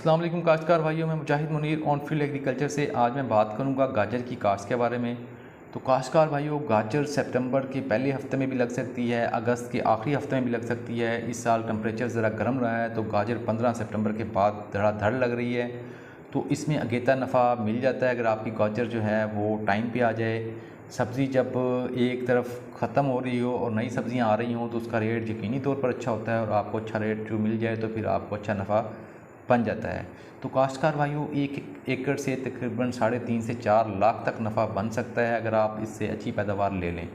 अस्सलाम वालेकुम काश्तकार भाइयों, मैं मुजाहिद मुनीर ऑन फील्ड एग्रीकल्चर से। आज मैं बात करूंगा गाजर की काश्त के बारे में। तो काश्तकार भाइयों, गाजर सितंबर के पहले हफ्ते में भी लग सकती है, अगस्त के आखिरी हफ्ते में भी लग सकती है। इस साल टेम्परेचर ज़रा गर्म रहा है तो गाजर 15 सितंबर के बाद धड़ाधड़ लग रही है। तो इसमें अगेता नफ़ा मिल जाता है अगर आपकी गाजर जो है वो टाइम पे आ जाए। सब्ज़ी जब एक तरफ ख़त्म हो रही हो और नई सब्ज़ियाँ आ रही हों तो उसका रेट यकीनी तौर पर अच्छा होता है और आपको अच्छा रेट जो मिल जाए तो फिर आपको अच्छा नफ़ा बन जाता है। तो काश्तकार भाइयों, एक एकड़ से तकरीबन 3.5 से 4 लाख तक नफ़ा बन सकता है अगर आप इससे अच्छी पैदावार ले लें।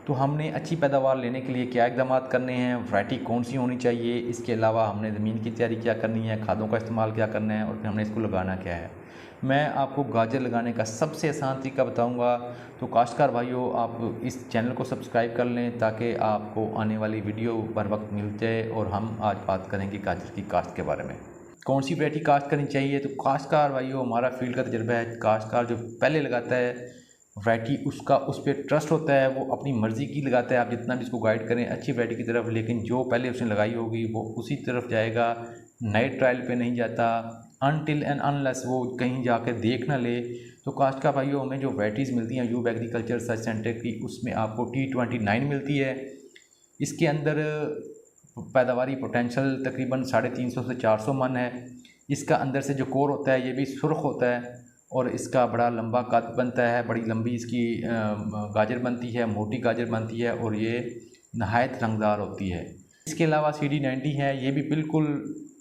तो हमने अच्छी पैदावार लेने के लिए क्या इक़दाम करने हैं, वैरायटी कौन सी होनी चाहिए, इसके अलावा हमने ज़मीन की तैयारी क्या करनी है, खादों का इस्तेमाल क्या करना है और फिर हमने इसको लगाना क्या है। मैं आपको गाजर लगाने का सबसे आसान तरीका बताऊंगा। तो काश्तकार भाइयों, आप इस चैनल को सब्सक्राइब कर लें ताकि आपको आने वाली वीडियो बर वक्त मिल जाए। और हम आज बात करेंगे गाजर की काश्त के बारे में। कौन सी वैरायटी काश्त करनी चाहिए। तो काश्तकार भाइयों, हमारा फील्ड का तजर्बा है, काश्तकार जो पहले लगाता है वैरायटी उसका उस पर ट्रस्ट होता है, वो अपनी मर्ज़ी की लगाता है। आप जितना भी इसको गाइड करें अच्छी वैरायटी की तरफ, लेकिन जो पहले उसने लगाई होगी वो उसी तरफ जाएगा, नए ट्रायल पे नहीं जाता अनटिल एंड अनलेस वो कहीं जाकर देख ना ले। तो काश्तकार भाइयों, हमें जो वैरायटीज़ मिलती हैं यूब एग्रीकल्चर रिसर्च सेंटर की, उसमें आपको T29 मिलती है। इसके अंदर पैदावारी पोटेंशियल तकरीबन 350 से 400 मन है। इसका अंदर से जो कोर होता है ये भी सुर्ख होता है और इसका बड़ा लंबा कद बनता है, बड़ी लंबी इसकी गाजर बनती है, मोटी गाजर बनती है और ये नहायत रंगदार होती है। इसके अलावा CD90 है, ये भी बिल्कुल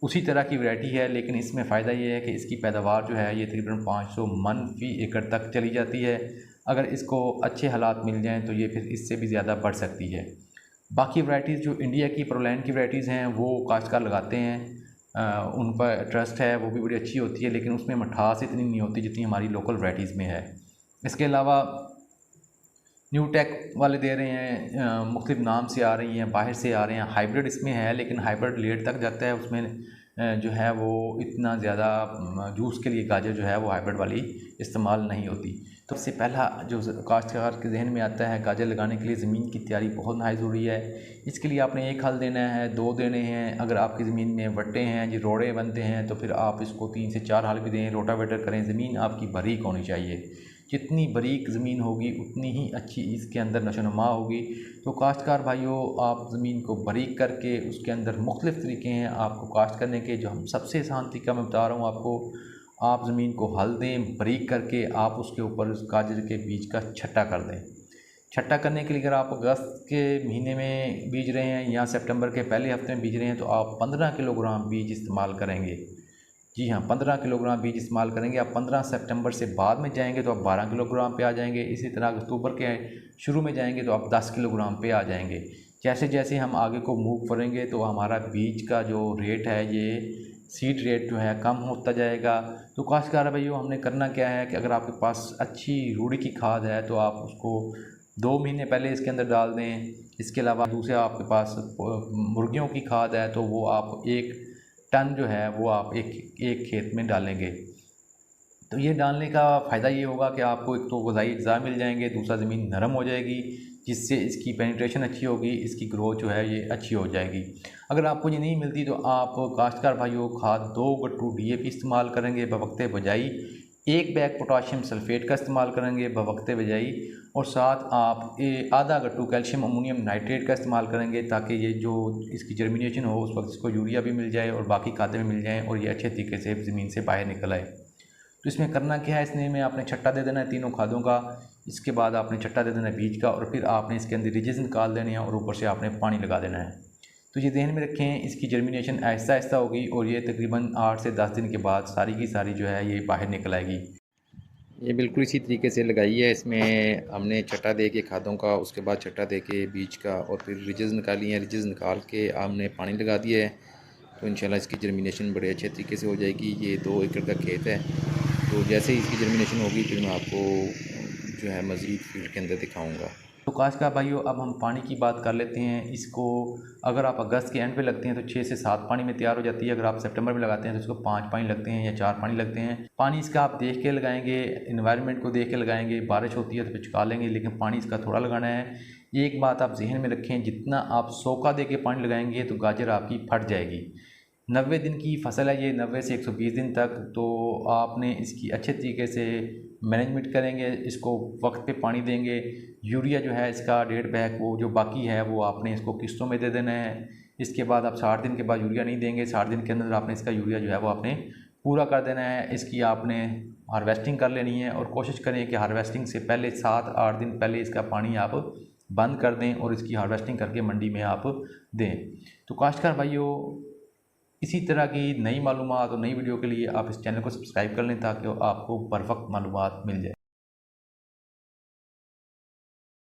उसी तरह की वैरायटी है, लेकिन इसमें फ़ायदा ये है कि इसकी पैदावार जो है ये तकरीबन 500 मन फ़ी एकड़ तक चली जाती है। अगर इसको अच्छे हालात मिल जाएँ तो ये फिर इससे भी ज़्यादा बढ़ सकती है। बाकी वैरायटीज़ जो इंडिया की प्रोलैंड की वैरायटीज़ हैं वो काश्तकार लगाते हैं, उन पर ट्रस्ट है, वो भी बड़ी अच्छी होती है, लेकिन उसमें मिठास इतनी नहीं होती जितनी हमारी लोकल वैरायटीज़ में है। इसके अलावा न्यू टेक वाले दे रहे हैं, मुख्तलिफ नाम से आ रही हैं, बाहर से आ रहे हैं। हाइब्रिड इसमें है, लेकिन हाइब्रिड लेट तक जाता है, उसमें जो है वो इतना ज़्यादा जूस के लिए गाजर जो है वो हाइब्रिड वाली इस्तेमाल नहीं होती। तो सबसे पहला जो काश्तकार के जहन में आता है, गाजर लगाने के लिए ज़मीन की तैयारी बहुत नहायत ज़रूरी है। इसके लिए आपने 1 हल देना है, 2 देने हैं। अगर आपकी ज़मीन में वट्टे हैं, जो रोड़े बनते हैं, तो फिर आप इसको 3 से 4 हल भी दें, रोटावेटर करें। ज़मीन आपकी बारीक होनी चाहिए, जितनी बारीक ज़मीन होगी उतनी ही अच्छी इसके अंदर नशोनुमा होगी। तो काश्तकार भाइयों, आप ज़मीन को बारीक करके उसके अंदर मुख्तलिफ़ तरीके हैं आपको काश्त करने के, जो हम सबसे आसान तरीका मैं बता रहा हूँ आपको। आप ज़मीन को हल दें, बारीक करके आप उसके ऊपर उस गाजर के बीज का छट्टा कर दें। छट्टा करने के लिए अगर आप अगस्त के महीने में बीज रहे हैं या सितंबर के पहले हफ्ते में बीज रहे हैं तो आप 15 किलोग्राम बीज इस्तेमाल करेंगे। जी हाँ, 15 किलोग्राम बीज इस्तेमाल करेंगे। आप 15 सितंबर से बाद में जाएंगे तो आप 12 किलोग्राम पे आ जाएंगे। इसी तरह अक्टूबर के शुरू में जाएंगे तो आप 10 किलोग्राम पे आ जाएंगे। जैसे जैसे हम आगे को मूव करेंगे तो हमारा बीज का जो रेट है, ये सीड रेट जो है कम होता जाएगा। तो काश्तकार भाइयों, हमने करना क्या है कि अगर आपके पास अच्छी रूढ़ी की खाद है तो आप उसको 2 महीने पहले इसके अंदर डाल दें। इसके अलावा दूसरा आपके पास मुर्गियों की खाद है तो वो आप 1 टन जो है वो आप एक खेत में डालेंगे। तो ये डालने का फ़ायदा ये होगा कि आपको एक तो ग़िज़ाई अज्जा मिल जाएंगे, दूसरा ज़मीन नरम हो जाएगी जिससे इसकी पेनिट्रेशन अच्छी होगी, इसकी ग्रोथ जो है ये अच्छी हो जाएगी। अगर आपको ये नहीं मिलती तो आप काश्तकार भाइयों खाद 2 गट्टू DAP इस्तेमाल करेंगे बवक्ते बजाई, 1 बैग पोटाशियम सल्फेट का इस्तेमाल करेंगे बवक्ते बजाई, और साथ आप आधा गट्टू कैल्शियम अमोनियम नाइट्रेट का इस्तेमाल करेंगे ताकि ये जो इसकी जर्मिनेशन हो उस वक्त इसको यूरिया भी मिल जाए और बाकी खादें भी मिल जाएँ और ये अच्छे तरीके से ज़मीन से बाहर निकल आए। तो इसमें करना क्या है, इसमें में आपने छट्टा दे देना है तीनों खादों का। इसके बाद आपने छट्टा दे देना है बीज का और फिर आपने इसके अंदर रिजेस निकाल देने हैं और ऊपर से आपने पानी लगा देना है। तो ये ध्यान में रखें, इसकी जर्मिनेशन आहिस्ता आहिस्ता होगी और ये तकरीबन 8 से 10 दिन के बाद सारी की सारी जो है ये बाहर निकल आएगी। ये बिल्कुल इसी तरीके से लगाई है। इसमें हमने छट्टा दे के खादों का, उसके बाद छट्टा दे के बीज का और फिर रिजेस निकाली है। रिजेस निकाल के हमने पानी लगा दिया है तो इंशाल्लाह इसकी जर्मिनेशन बड़े अच्छे तरीके से हो जाएगी। ये 2 एकड़ का खेत है, तो जैसे ही इसकी जर्मिनेशन होगी फिर मैं आपको जो है मज़ीद फील्ड के अंदर दिखाऊंगा। तो काश्तकार भाइयों, अब हम पानी की बात कर लेते हैं। इसको अगर आप अगस्त के एंड पे लगते हैं तो 6 से 7 पानी में तैयार हो जाती है। अगर आप सितंबर में लगाते हैं तो इसको 5 पानी लगते हैं या 4 पानी लगते हैं। पानी इसका आप देख के लगाएंगे, इन्वायरमेंट को देख के लगाएंगे। बारिश होती है तो फिर चुका लेंगे, लेकिन पानी इसका थोड़ा लगाना है। एक बात आप जहन में रखें, जितना आप सोखा दे के पानी लगाएंगे तो गाजर आपकी फट जाएगी। 90 दिन की फसल है ये, 90 से 120 दिन तक। तो आपने इसकी अच्छे तरीके से मैनेजमेंट करेंगे, इसको वक्त पे पानी देंगे। यूरिया जो है इसका 1.5 बैग वो जो बाकी है वो आपने इसको किस्तों में दे देना है। इसके बाद आप 60 दिन के बाद यूरिया नहीं देंगे, 60 दिन के अंदर आपने इसका यूरिया जो है वो आपने पूरा कर देना है। इसकी आपने हार्वेस्टिंग कर लेनी है और कोशिश करें कि हार्वेस्टिंग से पहले 7-8 दिन पहले इसका पानी आप बंद कर दें और इसकी हार्वेस्टिंग करके मंडी में आप दें। तो काश्तकार भाइयों, इसी तरह की नई मालूमात और नई वीडियो के लिए आप इस चैनल को सब्सक्राइब कर लें ताकि आपको बर वक्त मालूमात मिल जाए।